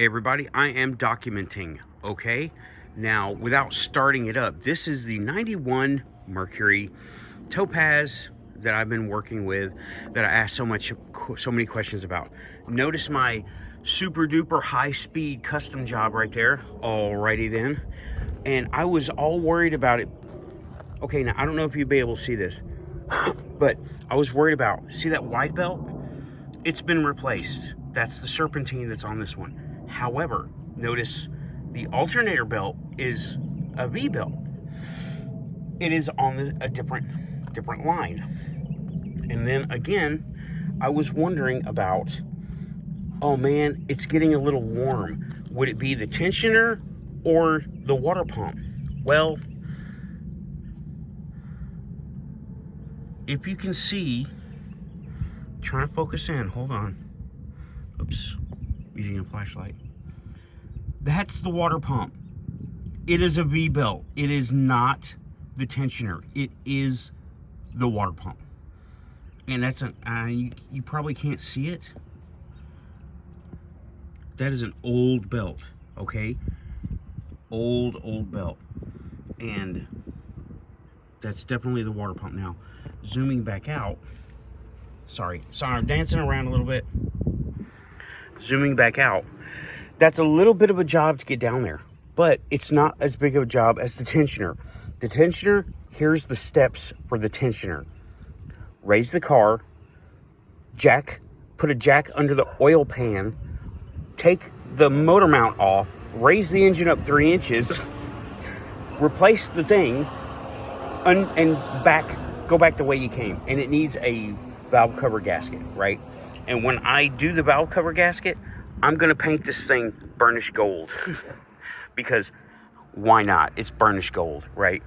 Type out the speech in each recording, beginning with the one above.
Hey everybody, I am documenting, okay? Now, without starting it up, this is the 91 Mercury Topaz that I've been working with, that I asked so many questions about. Notice my super duper high speed custom job right there. Alrighty then. And I was all worried about it. Okay, now I don't know if you'll be able to see this, but I was worried about, see that wide belt? It's been replaced. That's the serpentine that's on this one. However, notice the alternator belt is a V belt. It is on a different line. And then again, I was wondering about, oh man, it's getting a little warm. Would it be the tensioner or the water pump? Well, if you can see, trying to focus in, hold on. Oops, using a flashlight. That's the water pump. It is a V belt. It is not the tensioner. It is the water pump. And that's you probably can't see it. That is an old belt, okay? Old belt. And that's definitely the water pump. Now, zooming back out, sorry, I'm dancing around a little bit. Zooming back out, that's a little bit of a job to get down there, but it's not as big of a job as the tensioner. The tensioner, here's the steps for the tensioner. Raise the car, put a jack under the oil pan, take the motor mount off, raise the engine up 3 inches, replace the thing, and go back the way you came. And it needs a valve cover gasket, right? And when I do the valve cover gasket, I'm going to paint this thing burnished gold. Because why not? It's burnished gold, right?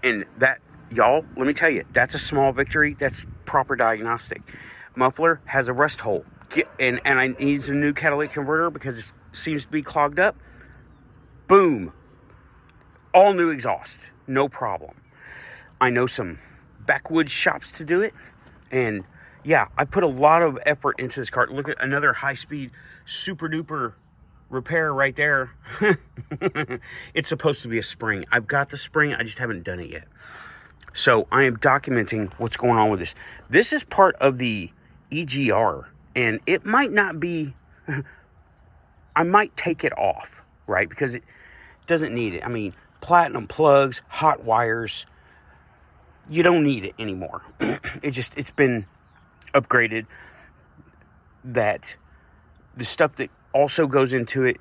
And that, y'all, let me tell you, that's a small victory. That's proper diagnostic. Muffler has a rust hole. And I need a new catalytic converter because it seems to be clogged up. Boom. All new exhaust. No problem. I know some backwoods shops to do it. And yeah, I put a lot of effort into this car. Look at another high-speed, super-duper repair right there. It's supposed to be a spring. I've got the spring. I just haven't done it yet. So I am documenting what's going on with this. This is part of the EGR, and it might not be... I might take it off, right? Because it doesn't need it. I mean, platinum plugs, hot wires... You don't need it anymore. It's been upgraded. That the stuff that also goes into it,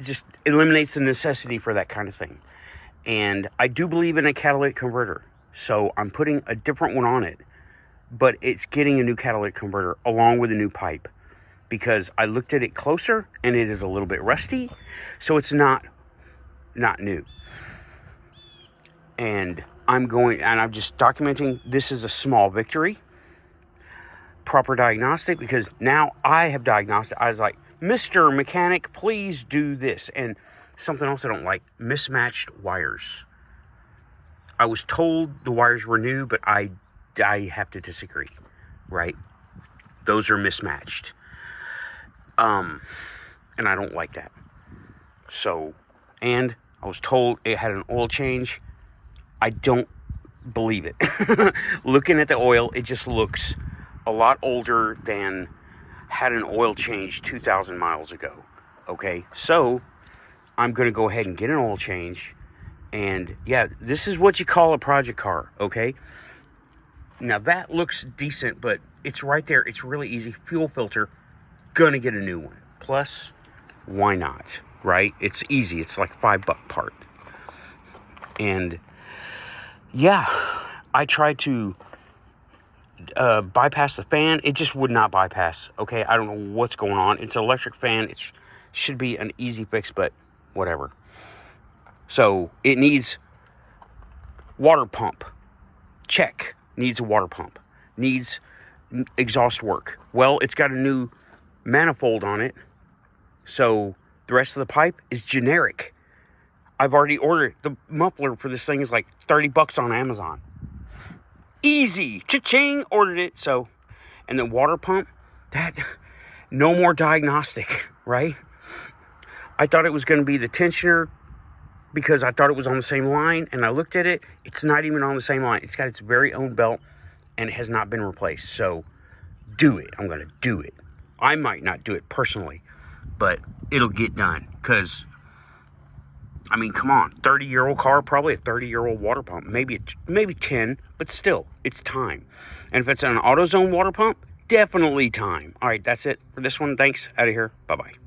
just eliminates the necessity for that kind of thing. And I do believe in a catalytic converter. So I'm putting a different one on it. But it's getting a new catalytic converter along with a new pipe. Because I looked at it closer and it is a little bit rusty. So it's not new. And I'm just documenting this is a small victory. Proper diagnostic, because now I have diagnosed it. I was like, Mr. Mechanic, please do this. And something else I don't like, mismatched wires. I was told the wires were new, but I have to disagree, right? Those are mismatched. And I don't like that. So, and I was told it had an oil change. I don't believe it. Looking at the oil, it just looks a lot older than had an oil change 2,000 miles ago. Okay, so I'm going to go ahead and get an oil change. And yeah, this is what you call a project car, okay? Now that looks decent, but it's right there. It's really easy. Fuel filter, gonna get a new one. Plus, why not, right? It's easy. It's like $5 part. And yeah, I tried to bypass the fan. It just would not bypass. Okay, I don't know what's going on. It's an electric fan. It should be an easy fix, but whatever. So it needs water pump. Check. Needs a water pump. Needs exhaust work. Well, it's got a new manifold on it. So the rest of the pipe is generic. I've already ordered. The muffler for this thing is like $30 on Amazon. Easy. Cha-ching. Ordered it. So, and the water pump, that No more diagnostic, right? I thought it was going to be the tensioner because I thought it was on the same line, and I looked at it. It's not even on the same line. It's got its very own belt, and it has not been replaced. So do it. I'm going to do it. I might not do it personally, but it'll get done because, I mean, come on, 30-year-old car, probably a 30-year-old water pump, maybe 10, but still, it's time. And if it's an AutoZone water pump, definitely time. All right, that's it for this one. Thanks. Out of here. Bye-bye.